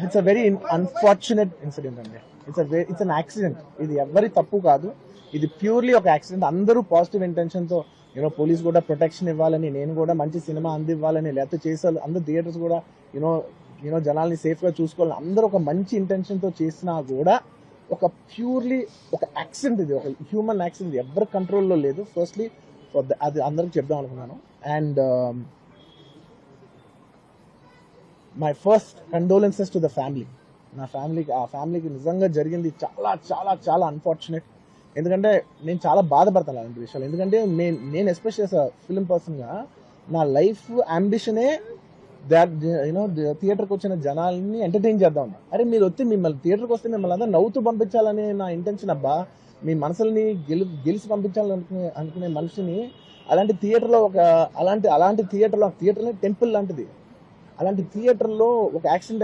It's a very unfortunate incident అండి. It's an accident. ఇది ఎవరి తప్పు కాదు, ఇది ప్యూర్లీ ఒక యాక్సిడెంట్. అందరూ పాజిటివ్ ఇంటెన్షన్ తో పోలీస్ కూడా ప్రొటెక్షన్ ఇవ్వాలని, నేను కూడా మంచి సినిమా అందివ్వాలని, లేకపోతే చేసే అందరు థియేటర్స్ కూడా జనాల్ని సేఫ్ గా చూసుకోవాలని అందరూ ఒక మంచి ఇంటెన్షన్ తో చేసినా కూడా ఒక ప్యూర్లీ ఒక యాక్సిడెంట్, ఇది ఒక హ్యూమన్ యాక్సిడెంట్, ఎవరి కంట్రోల్లో లేదు. ఫస్ట్లీ అది అందరికి చెప్దాం అనుకున్నాను. And my first condolences to the family. నా ఫ్యామిలీకి, ఆ ఫ్యామిలీకి నిజంగా జరిగింది చాలా చాలా చాలా అన్ఫార్చునేట్. ఎందుకంటే నేను చాలా బాధపడతాను అలాంటి విషయాలు. ఎందుకంటే నేను ఎస్పెషల్లీ ఫిల్మ్ పర్సన్గా నా లైఫ్ అంబిషనే థియేటర్కి వచ్చిన జనాల్ని ఎంటర్టైన్ చేద్దాం. అరే మీరు వచ్చి థియేటర్కి వస్తే మిమ్మల్ని అందరూ నవ్వుతూ పంపించాలని నా ఇంటెన్షన్ అబ్బా. మీ మనసుల్ని గెలిచి పంపించాలని అనుకునే మనిషిని అలాంటి థియేటర్లో అలాంటి థియేటర్లో టెంపుల్ లాంటిది, అలాంటి థియేటర్లో ఒక యాక్సిడెంట్